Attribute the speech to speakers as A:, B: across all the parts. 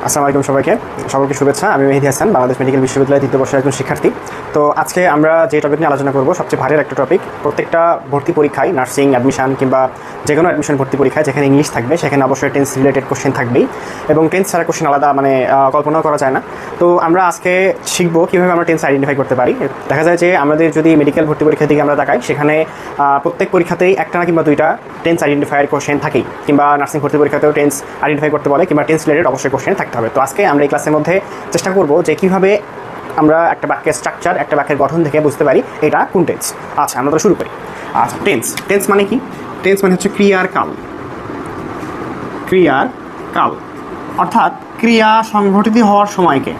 A: আসসালামু আলাইকুম সকলকে শুভেচ্ছা। আমি মেহেদী হাসান, বাংলাদেশ মেডিকেল বিশ্ববিদ্যালয়ের তৃতীয় বর্ষের একজন শিক্ষার্থী। তো আজকে আমরা যে টপিক নিয়ে আলোচনা করব সবচেয়ে ভারী একটা টপিক। প্রত্যেকটা ভর্তি পরীক্ষায়, নার্সিং অ্যাডমিশন কিংবা যে কোনো অ্যাডমিশন ভর্তি পরীক্ষায় যেখানে ইংলিশ থাকবে সেখানে অবশ্যই টেন্স রিলেটেড কোশ্চেন থাকবেই, এবং টেন্স ছাড়া কোশ্চেন আলাদা কল্পনাও করা যায় না। তো আমরা আজকে শিখবো কীভাবে আমরা টেন্স আইডেন্টিফাই করতে পারি। দেখা যায় যে আমাদের যদি মেডিকেল ভর্তি পরীক্ষার দিকে আমরা তাকাই, সেখানে প্রত্যেক পরীক্ষাতেই একটা না কিংবা দুইটা টেন্স আইডেন্টিফায়ার কোশ্চেন থাকেই, কিংবা নার্সিং ভর্তি পরীক্ষাতেও টেন্স আইডেন্টিফাই করতে বলে, কিংবা টেন্স রিলেটেড অবশ্যই কোশ্চেন থাকতে হবে। তো আজকে আমরা এই ক্লাসের মধ্যে চেষ্টা করব যে কীভাবে আমরা একটা বাক্যের স্ট্রাকচার, একটা বাক্যের গঠন থেকে বুঝতে পারি এটা কোন টেন্স। আচ্ছা, আমরা তো শুরু করি। আচ্ছা, টেন্স মানে কি? টেন্স মানে হচ্ছে ক্রিয়ার কাল। ক্রিয়ার কাল অর্থাৎ ক্রিয়া সংঘটিত হওয়ার সময়কে,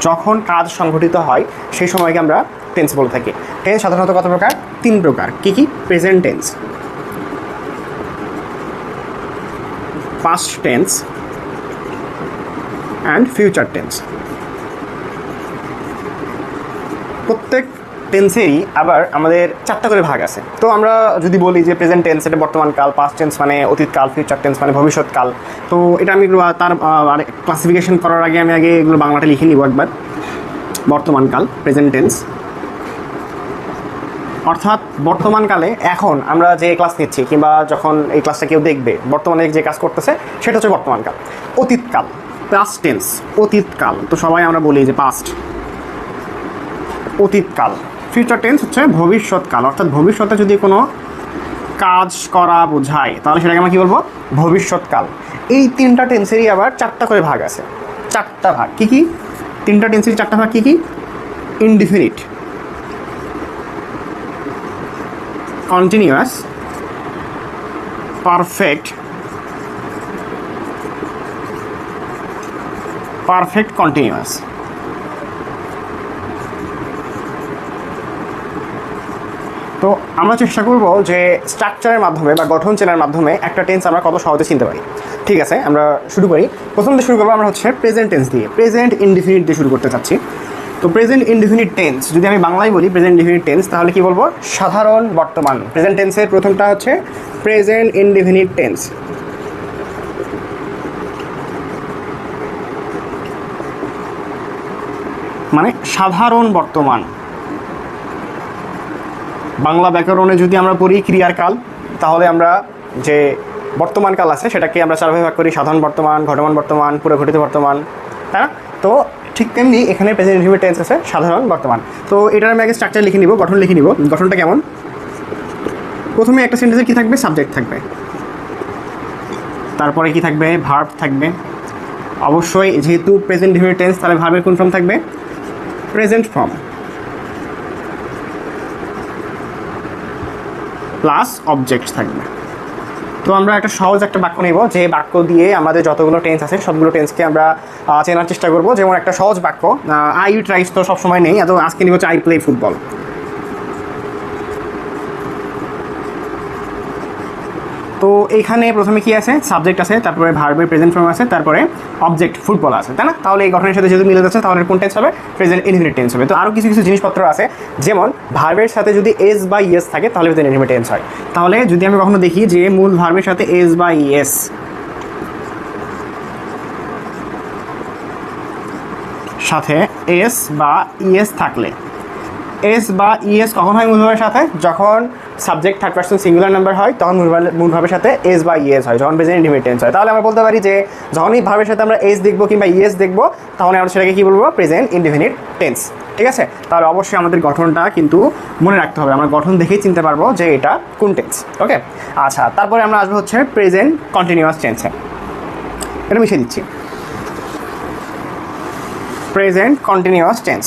A: যখন কাজ সংঘটিত হয় সেই সময়কে আমরা টেন্স বলে থাকি। টেন্স সাধারণত কত প্রকার? 3 প্রকার। কি কি? Present tense, past tense and future tense. প্রত্যেক টেন্সেরই আবার আমাদের 4টা করে ভাগ আছে। তো আমরা যদি বলি যে প্রেজেন্ট টেন্স এটা বর্তমানকাল, পাস্ট টেন্স মানে অতীতকাল, ফিউচার টেন্স মানে ভবিষ্যৎকাল। তো এটা আমি তার ক্লাসিফিকেশন করার আগে আমি এগুলো বাংলাটা লিখে নিব একবার। বর্তমানকাল, প্রেজেন্ট টেন্স, অর্থাৎ বর্তমানকালে এখন আমরা যে ক্লাস নিচ্ছি কিংবা যখন এই ক্লাসটা কেউ দেখবে, বর্তমানে যে কাজ করতেছে সেটা হচ্ছে বর্তমানকাল। অতীতকাল, পাস্ট টেন্স, অতীতকাল। তো সবাই আমরা বলি যে পাস্ট, অতীতকাল। ফিউচার টেন্স হচ্ছে ভবিষ্যৎকাল, অর্থাৎ ভবিষ্যতে যদি কোনো কাজ করা বোঝায় তাহলে সেটাকে আমরা কী বলবো? ভবিষ্যৎকাল। এই 3টা টেন্সেরই আবার 4টা করে ভাগ আছে। 4টা ভাগ। কী কী? 3টা টেন্সেরই 4টা ভাগ কী কী? Indefinite, continuous, perfect, continuous. তো আমরা চেষ্টা করব যে স্ট্রাকচারের মাধ্যমে বা গঠন চেনার মাধ্যমে একটা টেন্স আমরা কত সহজে চিনতে পারি। ঠিক আছে, আমরা শুরু করি। প্রথমে শুরু করবো আমরা হচ্ছে প্রেজেন্ট টেন্স দিয়ে। প্রেজেন্ট ইনডিফিনিট দিয়ে শুরু করতে চাচ্ছি। তো প্রেজেন্ট ইনডিফিনিট টেন্স, যদি আমি বাংলায় বলি প্রেজেন্ট ইনডিফিনিট টেন্স, তাহলে কি বলবো? সাধারণ বর্তমান। প্রেজেন্ট টেন্সের প্রথমটা হচ্ছে প্রেজেন্ট ইনডিফিনিট টেন্স। মানে সাধারণ বর্তমান। বাংলা ব্যাকরণে যদি আমরা পড়ি ক্রিয়ার কাল, তাহলে আমরা যে বর্তমান কাল আছে সেটাকে আমরা 4 ভাগে ভাগ করি: সাধারণ বর্তমান, ঘটমান বর্তমান, পুরঘটিত বর্তমান, তাই না? তো ঠিক তেমনি এখানে প্রেজেন্ট ইনডিফিনিট টেন্স আছে সাধারণ বর্তমান। তো এটার আমি আগে স্ট্রাকচার লিখে নিব, গঠন লিখে নিব। গঠনটা কেমন? প্রথমে একটা সেন্টেন্সে কী থাকবে? সাবজেক্ট থাকবে। তারপরে কি থাকবে? ভার্ব থাকবে। অবশ্যই যেহেতু প্রেজেন্ট ইনডিফিনিট টেন্স, তাহলে ভার্বের কোন ফর্ম থাকবে? প্রেজেন্ট ফর্ম প্লাস অবজেক্ট থাকবে। তো আমরা একটা সহজ একটা বাক্য নেব, যে বাক্য দিয়ে আমাদের যতগুলো টেন্স আছে সবগুলো টেন্সকে আমরা চেনার চেষ্টা করব। যেমন একটা সহজ বাক্য, আই ইট রাইস তো সবসময় নেই, এত আজকে নিব হচ্ছে আই প্লে ফুটবল। তো এইখানে প্রথমে কি আছে? সাবজেক্ট আছে, তারপরে ভার্বের প্রেজেন্ট ফর্ম আছে, তারপরে অবজেক্ট ফুটবল আছে, তাই না? তাহলে এই গঠনের সাথে যেহেতু মিলে যাচ্ছে, তাহলে কোন টেন্স হবে? প্রেজেন্ট ইনডিফিনিট টেন্স হবে। তো আরও কিছু কিছু জিনিসপত্র আছে, যেমন ভার্বের সাথে যদি এস বা ইএস থাকে তাহলে প্রেজেন্ট ইনডিফিনিট টেন্স হয়। তাহলে যদি আমি কখনো দেখি যে মূল ভার্বের সাথে এস বা ইএস সাথে এস বা ইএস থাকলে, এস বা ইএস কখন হয় মূল ভাবের সাথে? যখন subject third person singular number হয় তখন মূল ভাবের সাথে এস বা ইএস হয়, যখন প্রেজেন্ট ইনডিফিনিট টেন্স হয়। তাহলে আমরা বলতে পারি যে যখনই ভাবের সাথে আমরা এস দেখবো কিংবা ইএস দেখবো, তাহলে আমরা সেটাকে কী বলবো? Present indefinite tense. ঠিক আছে, তাহলে অবশ্যই আমাদের গঠনটা কিন্তু মনে রাখতে হবে। আমরা গঠন দেখেই চিনতে পারবো যে এটা কোন টেন্স। ওকে, আচ্ছা, তারপরে আমরা আসবো হচ্ছে প্রেজেন্ট কন্টিনিউয়াস টেন্সে। এটা মিশিয়ে দিচ্ছি। প্রেজেন্ট কন্টিনিউয়াস টেন্স,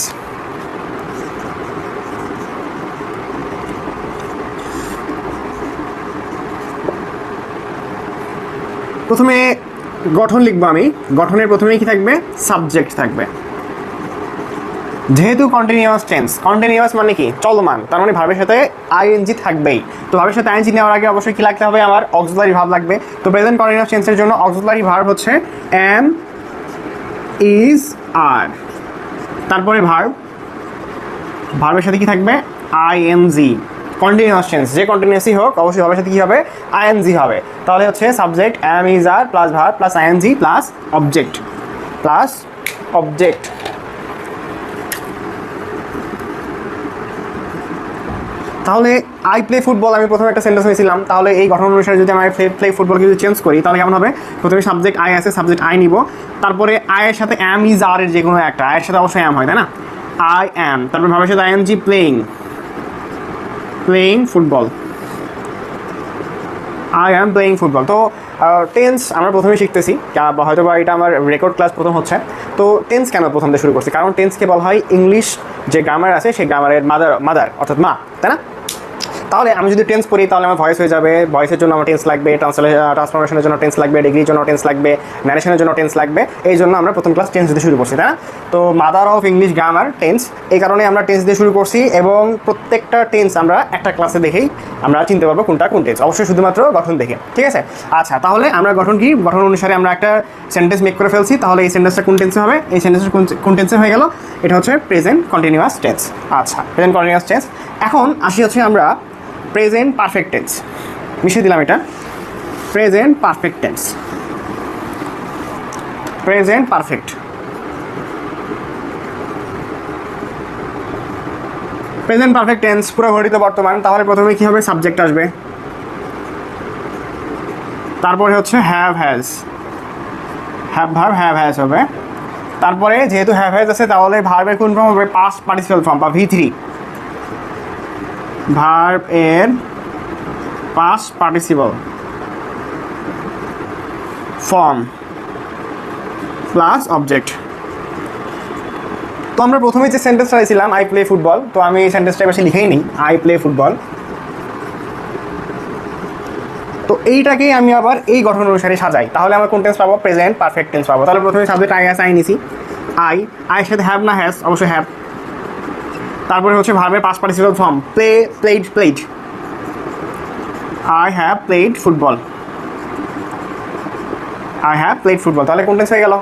A: প্রথমে গঠন লিখবো আমি। গঠনের প্রথমে কি থাকবে? সাবজেক্ট থাকবে। যেহেতু কন্টিনিউয়াস টেন্স, কন্টিনিউয়াস মানে কি? চলমান, তার মানে ভার্বের সাথে আইএনজি থাকবেই। তো ভার্বের সাথে আইএনজি নেওয়ার আগে অবশ্যই কি লাগতে হবে? আমার অক্সিলারি ভার্ব লাগবে। তো প্রেজেন্ট কন্টিনিউয়াস টেন্সের জন্য অক্সিলারি ভার্ব হচ্ছে এম, ইজ, আর। তারপরে ভার্বের সাথে কি থাকবে? আইএনজি। কন্টিনিউয়াস টেন্স যে কন্টিনিউয়াসই হোক অবশ্যই ভার্বের সাথে কী হবে? আইএনজি হবে। তাহলে হচ্ছে subject am, is, are plus verb plus ING plus object. Plus object. তাহলে আই প্লে ফুটবল আমি প্রথমে একটা সেন্টেন্স হয়েছিলাম, তাহলে এই গঠন অনুসারে যদি আমি প্লে ফুটবলকে যদি চেঞ্জ করি তাহলে কেমন হবে? প্রথমে সাবজেক্ট আই আছে, সাবজেক্ট আই নিব, তারপরে আয়ের সাথে অ্যাম ইজ আর এর যে কোনো একটা, আয়ের সাথে অবশ্যই অ্যাম হয় তাই না, আই অ্যাম, তারপর ভাবের সাথে ING playing football, I am playing football. তো টেন্স আমরা প্রথমে শিখতেছি, হয়তো বা এটা আমার রেকর্ড ক্লাস প্রথম হচ্ছে। তো টেন্স কেন প্রথম দিয়ে শুরু করছি? কারণ টেন্সকে বলা হয় ইংলিশ যে গ্রামার আছে সেই গ্রামারের মাদার অর্থাৎ মা, তাই না? তাহলে আমি যদি টেন্স পড়ি তাহলে আমার ভয়েস হয়ে যাবে, ভয়েসের জন্য আমার টেন্স লাগবে, ট্রান্সফরমেশনের জন্য টেন্স লাগবে, ডিগ্রির জন্য টেন্স লাগবে, ন্যারেশনের জন্য টেন্স লাগবে। এই জন্য আমরা প্রথম ক্লাস টেন্স দিয়ে শুরু করছি, তাই না? তো mother of English grammar tense, এই কারণে আমরা টেন্স দিয়ে শুরু করছি এবং প্রত্যেকটা টেন্স আমরা একটা ক্লাসে দেখেই আমরা চিনতে পারবো কোনটা কোন টেন্স, অবশ্যই শুধুমাত্র গঠন দেখে, ঠিক আছে? আচ্ছা, তাহলে আমরা গঠন অনুসারে আমরা একটা সেন্টেন্স মেক করে ফেলছি। তাহলে এই সেন্টেন্সটা কোন টেন্সে হবে? এই সেন্টেন্সটা কোন টেন্সে হয়ে গেল? এটা হচ্ছে প্রেজেন্ট কন্টিনিউয়াস টেন্স। আচ্ছা, প্রেজেন্ট কন্টিনিউয়াস টেন্স। এখন আসি হচ্ছে আমরা প্রেজেন্ট পারফেক্ট টেন্স, মিশিয়ে দিলাম এটা, present perfect tense, present perfect. Present perfect tense পুরো ঘটিত বর্তমান। তাহলে প্রথমে কি হবে? সাবজেক্ট আসবে, তারপরে হচ্ছে have has, verb have has হবে। তারপরে যেহেতু হ্যাভ হ্যাজ আছে তাহলে ভার্বের কোন ফর্ম হবে? পাস্ট পার্টিসিপাল ফর্ম বা V3, ভার্ব এর past participle form plus object. তো আমরা প্রথমে যে সেন্টেন্সটা ছিলাম আই প্লে ফুটবল, তো আমি এই সেন্টেন্সটা বেশি লিখেই নিই, আই প্লে ফুটবল। তো এইটাকেই আমি আবার এই গঠন অনুসারে সাজাই, তাহলে আমরা কোন টেন্স পাবো? প্রেজেন্ট পারফেক্ট টেন্স পাবো। তাহলে প্রথমে সাবজেক্ট আই আছে, আই নিছি, আইয়ের সাথে হ্যাভ না হ্যাজ? অবশ্যই হ্যাভ। তারপরে হচ্ছে ভার্বের past participle form played, I have played football, তাহলে কোন টেন্স হয়ে গেল?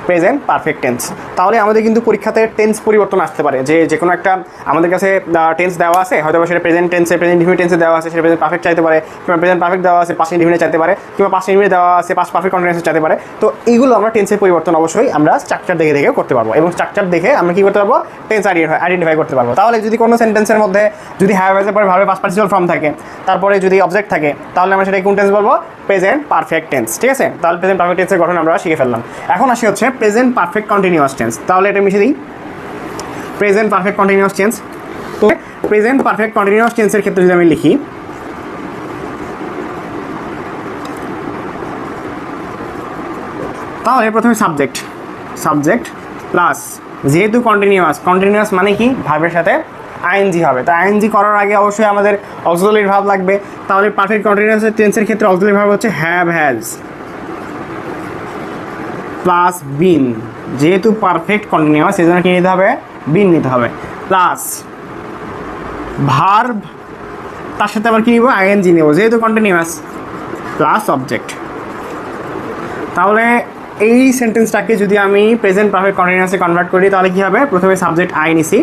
A: Present perfect tense. তাহলে আমাদের কিন্তু পরীক্ষাতে টেন্স পরিবর্তন আসতে পারে, যে কোনো একটা আমাদের কাছে টেন্স দেওয়া আছে, হয়তো সেটা প্রেজেন্ট ইনডিফিনিট টেন্সে দেওয়া আছে, সেটা প্রেজেন্ট পারফেক্ট চাইতে পারে, কিংবা প্রেজেন্ট পারফেক্ট দেওয়া আছে পাস্ট ইনডিফিনিট চাইতে পারে, কিংবা পাস্ট ইনডিফিনিট দেওয়া আছে পাস্ট পারফেক্ট কন্টিনিউয়াস চাইতে পারে। তো এইগুলো আমরা টেন্সের পরিবর্তন অবশ্যই আমরা স্ট্রাকচার দেখে করতে পারবো, এবং স্ট্রাকচার দেখে আমরা কী করতে পারবো? টেন্স আইডেন্টিফাই করতে পারবো। তাহলে যদি কোনো সেন্টেন্সের মধ্যে যদি হ্যাভ হ্যাজের পরে ভার্বের পাস্ট পার্টিসিপল ফর্ম থাকে, তারপরে যদি অবজেক্ট থাকে, তাহলে আমরা সেটা কোন টেন্স বলবো? প্রেজেন্ট পারফেক্ট টেন্স, ঠিক আছে? তাহলে প্রেজেন্ট পারফেক্ট টেন্সের গঠন আমরা শিখে ফেললাম। এখন আসি হচ্ছে প্রেজেন্ট পারফেক্ট কন্টিনিউয়াস টেন্স। তাহলে এটা মিশিয়ে দিই, প্রেজেন্ট পারফেক্ট কন্টিনিউয়াস টেন্স। তো প্রেজেন্ট পারফেক্ট কন্টিনিউয়াস টেন্সের ক্ষেত্রে যদি আমি লিখি, তাহলে প্রথমে সাবজেক্ট প্লাস, যেহেতু কন্টিনিউয়াস মানে কি? ভার্বের সাথে আইএনজি হবে। তো আইএনজি করার আগে অবশ্যই আমাদের অক্সিলারি ভার্ব লাগবে। তাহলে পারফেক্ট কন্টিনিউয়াস টেন্সের ক্ষেত্রে অক্সিলারি ভার্ব হচ্ছে হ্যাভ হ্যাজ প্লাস বিন, যেহেতু পারফেক্ট কন্টিনিউয়াস সেজন্য কি নিতে হবে? বিন নিতে হবে, প্লাস ভার্ব, তার সাথে আবার কি নিব? আইএনজি নেব, যেহেতু কন্টিনিউয়াস, প্লাস অবজেক্ট। তাহলে এই সেন্টেন্সটাকে যদি আমি প্রেজেন্ট পারফেক্ট কন্টিনিউয়াসে কনভার্ট করি তাহলে কী হবে? প্রথমে সাবজেক্ট আই নিছি,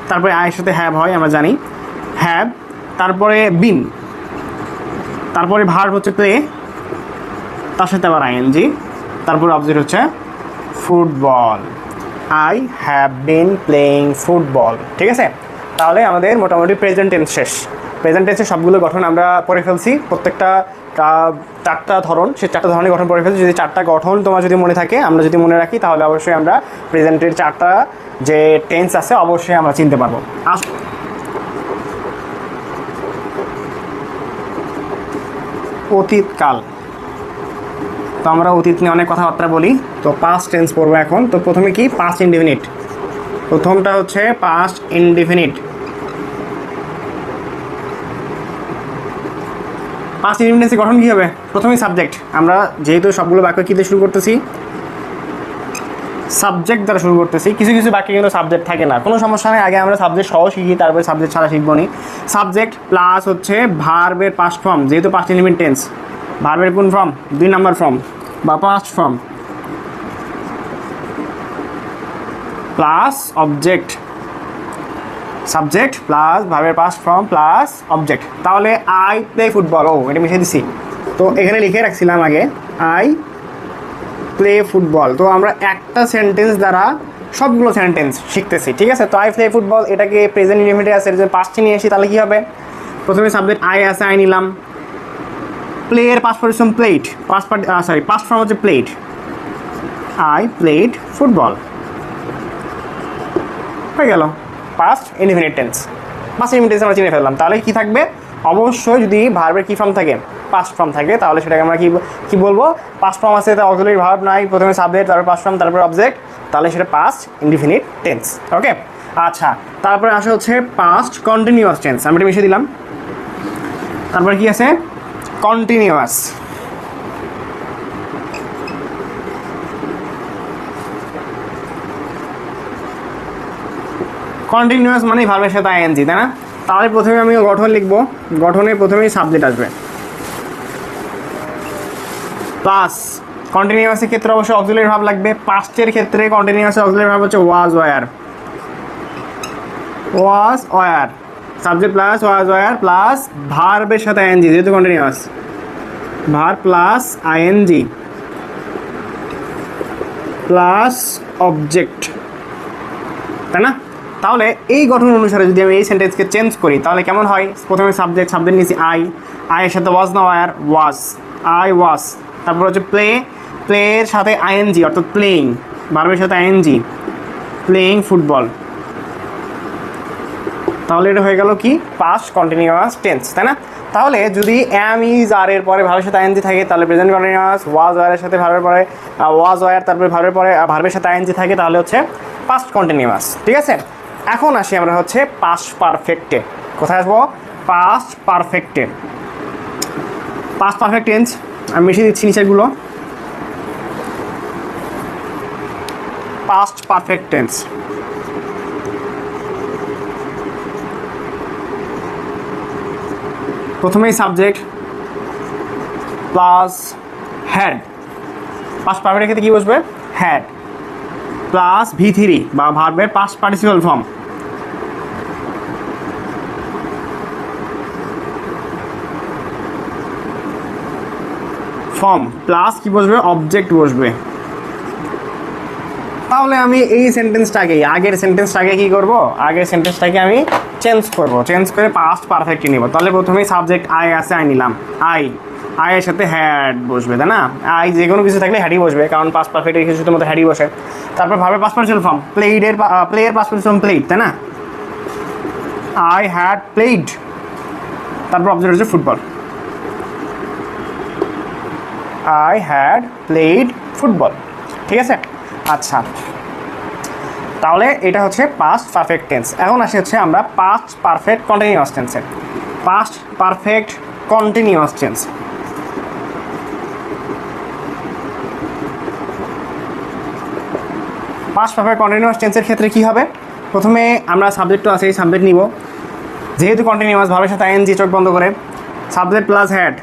A: তারপরে আয়ের সাথে হ্যাভ হয়, আমরা জানি হ্যাভ, তারপরে বিন, তারপরে ভার্ব হচ্ছে প্লে, তার সাথে আবার আইএনজি, তারপরে অবজেক্ট হচ্ছে football, I have been playing football, ঠিক আছে? তাহলে আমাদের মোটামুটি প্রেজেন্ট টেন্স শেষ। প্রেজেন্ট টেন্সের সবগুলো গঠন আমরা পড়ে ফেলছি, প্রত্যেকটা চারটা ধরন, সেই চারটা ধরনের গঠন পড়ে ফেলছি। যদি চারটা গঠন তোমার যদি মনে থাকে, আমরা যদি মনে রাখি, তাহলে অবশ্যই আমরা প্রেজেন্টের চারটা যে টেন্স আছে অবশ্যই আমরা চিনতে পারবো। অতীতকাল, তো আমরা অতীত নিয়ে অনেক কথাবার্তা বলি, তো পাস্ট টেন্স পড়বো এখন। তো প্রথমে কি? পাস্ট ইনডিফিনিট, প্রথমটা হচ্ছে পাস্ট ইনডিফিনিট। পাস্ট ইনডিফিনিটের গঠন কী হবে? প্রথমেই সাবজেক্ট, আমরা যেহেতু সবগুলো বাক্য কী দিয়ে শুরু করতেছি? সাবজেক্ট দ্বারা শুরু করতেছি। কিছু বাক্যে কিন্তু সাবজেক্ট থাকে না, কোনো সমস্যা নেই, আগে আমরা সাবজেক্ট সহ শিখি, তারপরে সাবজেক্ট ছাড়া শিখবো নি। সাবজেক্ট প্লাস হচ্ছে ভার্বের পাস্ট ফর্ম, যেহেতু পাস্ট ইনডিফিনিট টেন্স, ভার্বের কোন ফর্ম? 2 নম্বর ফর্ম বা past form, plus object, subject plus ভার্বের পাস্ট ফর্ম প্লাস অবজেক্ট। তাহলে আই প্লে ফুটবল, এটা মিশিয়ে দিছি, তো এখানে লিখে রাখছিলাম আগে আই প্লে ফুটবল। তো আমরা একটা সেন্টেন্স দ্বারা সবগুলো সেন্টেন্স শিখতেছি, ঠিক আছে। তো আই প্লে ফুটবল এটাকে প্রেজেন্ট ইনডিফিনিট আছে, যদি পাস্টে নিয়ে আসি তাহলে কী হবে? প্রথমে সাবজেক্ট আই আছে, আই নিলাম। প্লে এর past participle played, past form হচ্ছে প্লেড। আই প্লেড ফুটবল হয়ে গেল past indefinite tense. Past indefinite tense আমরা চিনে ফেললাম। তাহলে কি থাকবে? অবশ্যই যদি ভার্বের কী ফর্ম থাকে, পাস্ট ফর্ম থাকে, তাহলে সেটাকে আমরা কি বলবো? পাস্ট ফর্ম আছে, তার অক্সিলারি ভার্ব নাই, প্রথমে সাবজেক্ট, তারপর পাস্ট ফর্ম, তারপর অবজেক্ট, তাহলে সেটা পাস্ট ইনডিফিনিট টেন্স। ওকে, আচ্ছা। তারপরে আসে হচ্ছে পাস্ট কন্টিনিউয়াস টেন্স, আমি এটা মিশিয়ে দিলাম। তারপরে কি আছে? কন্টিনিউয়াস। কন্টিনিউয়াস মানে ভার্বের সাথে আইএনজি, তাই না? তাহলে প্রথমে আমি গঠন লিখবো, গঠনে প্রথমেই সাবজেক্ট আসবে প্লাস কন্টিনিউয়াসের ক্ষেত্রে অবশ্যই অক্সিলারি ভার্ব লাগবে। পাস্টের ক্ষেত্রে কন্টিনিউয়াসের অক্সিলারি ভার্ব হচ্ছে was were. Was were, subject plus was were plus ভার্বের সাথে আইএনজি, যেহেতু continuous, verb plus ING plus object, তাই না? তাহলে এই গঠন অনুসারে যদি আমি এই সেন্টেন্সকে চেঞ্জ করি তাহলে কেমন হয়? প্রথমে সাবজেক্ট নিয়েছি আই, আয়ের সাথে ওয়াজ না ওয়ার, ওয়াজ, আই ওয়াজ। তারপর হচ্ছে প্লে, প্লের সাথে আইএনজি অর্থাৎ প্লেইং, ভার্বের সাথে আইএনজি, প্লেইং ফুটবল। তাহলে এটা হয়ে গেল কি? পাস্ট কন্টিনিউয়াস টেন্স, তাই না? তাহলে যদি অ্যাম ইজ আর এর পরে ভার্বের সাথে আইএনজি থাকে তাহলে প্রেজেন্ট কন্টিনিউয়াস, ওয়াজ ওয়ারের সাথে ভার্বের পরে ওয়াজ ওয়ার, তারপরে ভার্বের পরে ভার্বের সাথে আইএনজি থাকে তাহলে হচ্ছে পাস্ট কন্টিনিউয়াস, ঠিক আছে। এখন আসি আমরা হচ্ছে পাস্ট পারফেক্টে। কোথায় আসবো? পাস্ট পারফেক্টে। পাস্ট পারফেক্ট টেন্স আমি মিশিয়ে দিচ্ছি নিচেগুলো। পাস্ট পারফেক্ট টেন্স, প্রথমেই সাবজেক্ট প্লাস হ্যাড। পাস্ট পারফেক্টের ক্ষেত্রে কী বসবে? হ্যাড প্লাস V3 বা ভার্বের পাস্ট পার্টিসিপাল ফর্ম, প্লাস কি বসবে? অবজেক্ট বসবে। তাহলে আমি এই সেন্টেন্সটাকে, আগের সেন্টেন্সটাকে কি করব? আগের সেন্টেন্সটাকে আমি চেঞ্জ করে পাস্ট পারফেক্টে নিব। তাহলে প্রথমেই সাবজেক্ট আই আছে, আই নিলাম। আয়ের সাথে হ্যাড বসবে, তাই না? আই যে কোনো কিছু থাকলে হ্যাডই বসবে, কারণ পাস্ট পারফেক্টের কিছুর মধ্যে হ্যাডই বসে। তারপর ভাবে পাস্ট পার্টিসিপাল ফর্ম, প্লেয়ের পাস্ট পার্টিসিপাল প্লেড, তাই না? আই হ্যাড প্লেড, তারপর অবজেক্ট হচ্ছে football. I had played football, ঠিক আছে। আচ্ছা, তাহলে এটা হচ্ছে পাস্ট পারফেক্ট টেন্স। এখন আসি হচ্ছে আমরা পাস্ট পারফেক্ট কন্টিনিউয়াস টেন্সে। Past perfect continuous tense, past perfect continuous টেন্সের ক্ষেত্রে কী হবে? প্রথমে আমরা সাবজেক্টও আছে, এই সাবজেক্ট নিব, যেহেতু কন্টিনিউয়াস ভাবের সাথে আইএনজি, চোখ বন্ধ করে সাবজেক্ট প্লাস হ্যাড,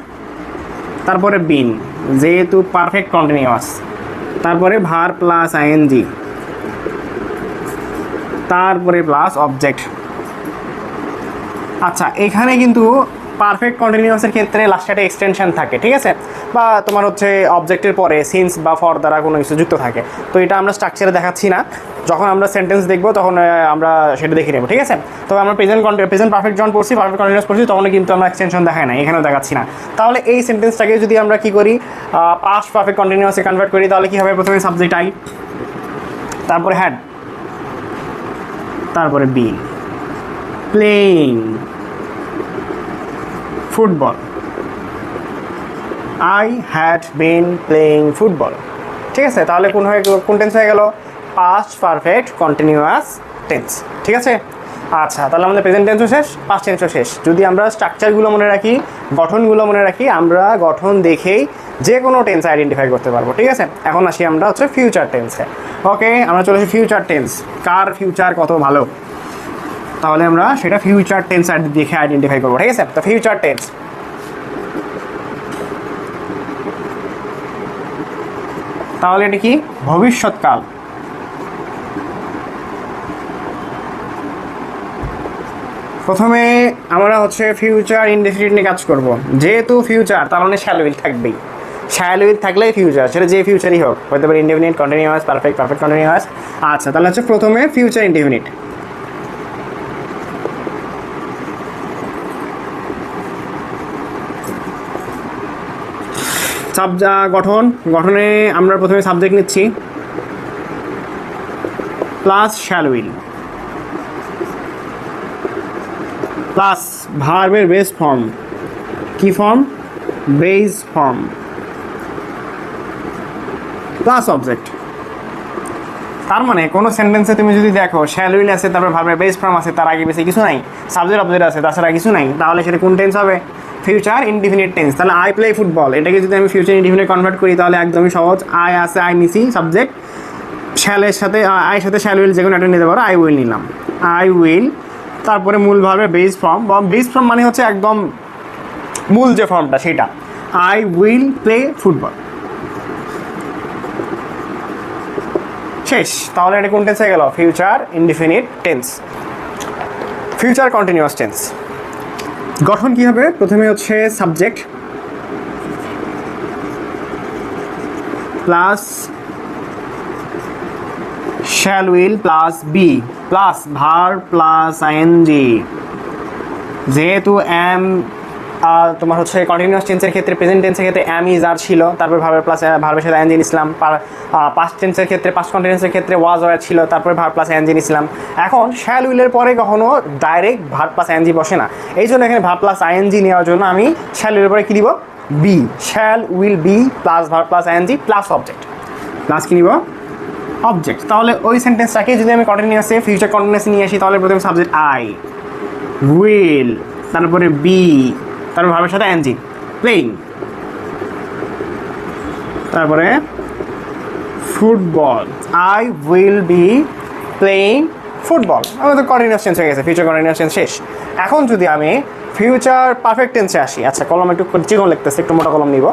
A: তারপরে বিন, যেহেতু পারফেক্ট কন্টিনিউয়াস, তারপরে ভার প্লাস আইএনজি, তারপরে প্লাস অবজেক্ট। আচ্ছা, এখানে কিন্তু পারফেক্ট কন্টিনিউয়াসের ক্ষেত্রে লাস্টে একটা এক্সটেনশন থাকে, ঠিক আছে, বা তোমার হচ্ছে অবজেক্টের পরে সিন্স বা ফর দ্বারা কোনো কিছু যুক্ত থাকে। তো এটা আমরা স্ট্রাকচারে দেখাচ্ছি না, যখন আমরা সেন্টেন্স দেখবো তখন আমরা সেটা দেখে নেবো, ঠিক আছে। তো আমরা প্রেজেন্ট পারফেক্ট যখন পড়ছি, পারফেক্ট কন্টিনিউয়াস পড়ছি, তখন কিন্তু আমরা এক্সটেনশন দেখাই না, এখানেও দেখাচ্ছি না। তাহলে এই সেন্টেন্সটাকে যদি আমরা কি করি, পাস্ট পারফেক্ট কন্টিনিউয়াসে কনভার্ট করি, তাহলে কী হবে? প্রথমে সাবজেক্ট আই, তারপরে হ্যাড, তারপরে been playing football. I had been playing football, ঠিক আছে। তাহলে কোন টেন্স হয়ে গেল? পাস্ট পারফেক্ট কন্টিনিউয়াস টেন্স, ঠিক আছে। আচ্ছা, তাহলে আমাদের প্রেজেন্ট টেন্সও শেষ, পাস্ট টেন্সও শেষ। যদি আমরা স্ট্রাকচারগুলো মনে রাখি, গঠনগুলো মনে রাখি, আমরা গঠন দেখেই যে কোনো টেন্স আইডেন্টিফাই করতে পারবো, ঠিক আছে। এখন আসি আমরা হচ্ছে ফিউচার টেন্সে। ওকে, আমরা চলে আসি ফিউচার টেন্স। কার ফিউচার কত ভালো, তাহলে আমরা সেটা ফিউচার টেন্স দেখে আইডেন্টিফাই করবো, ঠিক আছে। তো ফিউচার টেন্স, তাহলে এটা কি? ভবিষ্যৎকাল। প্রথমে আমরা হচ্ছে ফিউচার ইনডেফিনিট নিয়ে কাজ করব। যেহেতু ফিউচার, তার মানে শ্যাল উইল থাকবেই। শ্যাল উইল থাকলে ফিউচার, সেটা যে ফিউচারই হোক, হতে পারে indefinite, continuous, perfect, perfect continuous. আচ্ছা, তাহলে হচ্ছে প্রথমে ফিউচার ইনডেফিনিট। গঠনে আমরা প্রথমে সাবজেক্ট নিচ্ছি প্লাস শ্যাল উইল প্লাস ভার্বের বেস ফর্ম। কি form? Base form plus object. তার মানে কোনো সেন্টেন্সে তুমি যদি দেখো শ্যাল উইল আছে, তারপর ভার্বের বেস ফর্ম আছে, তার আগে বেশি কিছু নাই, সাবজেক্ট অবজেক্ট আছে, তাছাড়া কিছু নাই, তাহলে সেটা কোন টেন্স হবে? Future indefinite tense. তাহলে আই প্লে ফুটবল, এটাকে যদি আমি ফিউচার ইনডিফিনিট কনভার্ট করি তাহলে একদমই সহজ। আই আছে, আই নিছি সাবজেক্ট, শ্যালের সাথে আইয়ের সাথে শ্যাল উইল যে কোনো একটা নিতে পারো, আই উইল নিলাম, আই উইল। তারপরে মূল ভার্বের বেস ফর্ম, বেস ফর্ম মানে হচ্ছে একদম মূল যে ফর্মটা সেটা, আই উইল প্লে ফুটবল। শেষ। তাহলে এটা কোন টেন্স হয়ে গেল? Future indefinite tense, future continuous tense. গঠন কি হবে? প্রথমে হচ্ছে subject plus shall will plus be plus verb plus ING. যেহেতু এম তোমার হচ্ছে কন্টিনিউয়াস টেন্সের ক্ষেত্রে, প্রেজেন্ট টেন্সের ক্ষেত্রে এম ইজ আর ছিল, তারপর ভার্বের প্লাস ভার্বের সাথে আইএনজি নিছিলাম। পাস্ট টেন্সের ক্ষেত্রে, পাস্ট কন্টিনিউয়াসের ক্ষেত্রে ওয়াজ ওয়ার ছিল, তারপরে ভার্ব প্লাস আইএনজি নিছিলাম। এখন শ্যাল উইলের পরে কখনো ডাইরেক্ট ভার্ব প্লাস আইএনজি বসে না, এই জন্য এখানে ভার্ব প্লাস আইএনজি নেওয়ার জন্য আমি শ্যাল উইলের পরে কী দিব? Be, shall will be plus verb plus ING plus object, plus কী নিব? অবজেক্ট। তাহলে ওই সেন্টেন্সটাকে যদি আমি কন্টিনিউয়াসে ফিউচার কন্টিনিউয়াসে নিয়ে আসি, তাহলে প্রথমে সাবজেক্ট আই উইল, তারপরে বি, তারপর ভার্বের সাথে এনজি প্লেইং, তারপরে football, I will be playing football. আমাদের কন্টিনিউয়াস টেন্স হয়ে গেছে, ফিউচার কন্টিনিউয়াস টেন্স শেষ। এখন যদি আমি ফিউচার পারফেক্ট টেন্সে আসি, আচ্ছা কলম একটু চিকন লিখতেছে, একটু মোটা কলম নিব।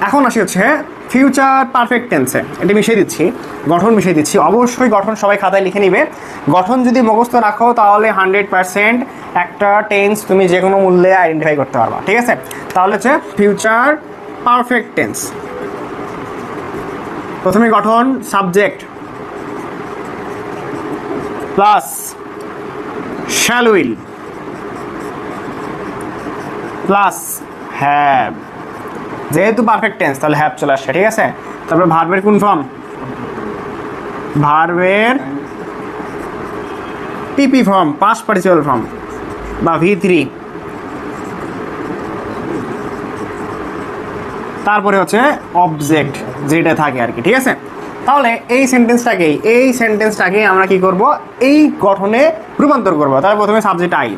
A: এখন আসি হচ্ছে ফিউচার পারফেক্ট টেন্সে, এটা মিশিয়ে দিচ্ছি, গঠন মিশিয়ে দিচ্ছি। অবশ্যই গঠন সবাই খাতায় লিখে নিবে। গঠন যদি মুখস্থ রাখো তাহলে 100% একটা টেন্স তুমি যে কোনো মূল্যে আইডেন্টিফাই করতে পারবা, ঠিক আছে? তাহলে হচ্ছে ফিউচার পারফেক্ট টেন্স, প্রথমে গঠন subject plus shall will plus have, যেহেতু পারফেক্ট টেন্স তাহলে হ্যাভ চলে আসছে, ঠিক আছে? তারপরে ভার্বের কোন ফর্ম? ভার্বের PP form, past participle form বা V3। তারপরে হচ্ছে অবজেক্ট যেটা থাকে আর কি, ঠিক আছে? তাহলে এই সেন্টেন্সটাকে আমরা কি করব? এই গঠনে রূপান্তর করব। তাহলে প্রথমে সাবজেক্ট আই,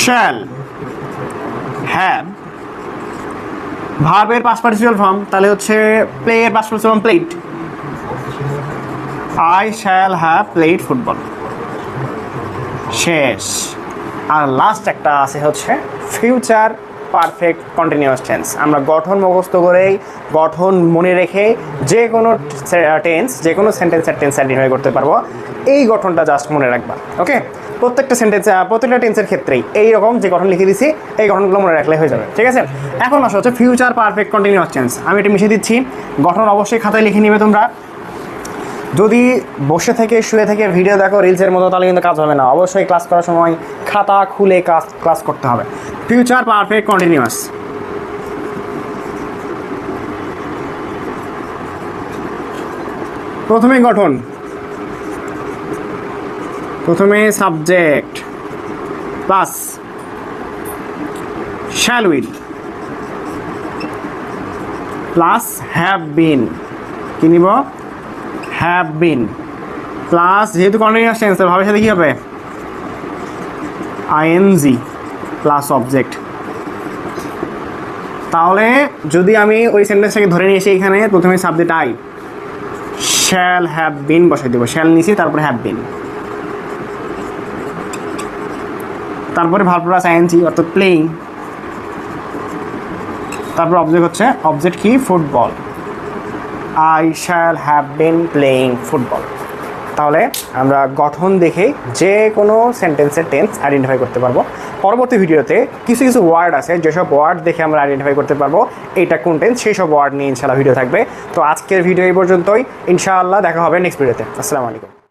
A: শ্যাল হ্যাভ, ভার্বের পাস্ট পার্টিসিপাল ফর্ম, তাহলে হচ্ছে প্লে এর past participle form played, I shall have played football. শেষ। আর লাস্ট একটা আছে হচ্ছে ফিউচার পারফেক্ট কন্টিনিউয়াস টেন্স। আমরা গঠন মুখস্থ করেই, গঠন মনে রেখে যে কোনো টেন্স, যে কোনো সেন্টেন্সের টেন্স আইডেন্টিফাই করতে পারবো। এই গঠনটা জাস্ট মনে রাখবা, ওকে? প্রত্যেকটা সেন্টেন্স, প্রত্যেকটা টেন্সের ক্ষেত্রেই এইরকম যে গঠন লিখে দিছি, এই গঠনগুলো মনে রাখলে হয়ে যাবে, ঠিক আছে? এখন আসা হচ্ছে ফিউচার পারফেক্ট কন্টিনিউয়াস টেন্স। আমি এটা মিশিয়ে দিচ্ছি, গঠন অবশ্যই খাতায় লিখে নিবে তোমরা। যদি বসে থেকে শুয়ে থেকে ভিডিও দেখো রিলসের মতো, তাহলে কিন্তু কাজ হবে না। অবশ্যই ক্লাস করার সময় খাতা খুলে ক্লাস করতে হবে। ফিউচার পারফেক্ট কন্টিনিউয়াস, প্রথমে গঠন, প্রথমে subject plus shall will plus have been, কি নিব? হ্যাভ বিন প্লাস, যেহেতু কন্টিনিউয়াস টেন্স ভাবের সাথে কী হবে? ING plus object. তাহলে যদি আমি ওই সেন্টেন্সটাকে ধরে নিয়ে এসে এখানে প্রথমে subject I, shall have been বসাই দেবো, শ্যাল নিচে, তারপরে হ্যাভ বিন, তারপরে ভার্ব প্লাস আইএনজি অর্থাৎ প্লেইং, তারপর অবজেক্ট হচ্ছে, অবজেক্ট কি? Football, I shall have been playing football. তাহলে আমরা গঠন দেখে যে কোনো সেন্টেন্সের টেন্স আইডেন্টিফাই করতে পারবো। পরবর্তী ভিডিওতে কিছু কিছু ওয়ার্ড আছে, যেসব ওয়ার্ড দেখে আমরা আইডেন্টিফাই করতে পারবো এইটা কোন টেন্স, সেই সব ওয়ার্ড নিয়ে ইনশাআল্লাহ ভিডিও থাকবে। তো আজকের ভিডিও এই পর্যন্তই, ইনশাআল্লাহ দেখা হবে নেক্সট ভিডিওতে। আসসালামু আলাইকুম।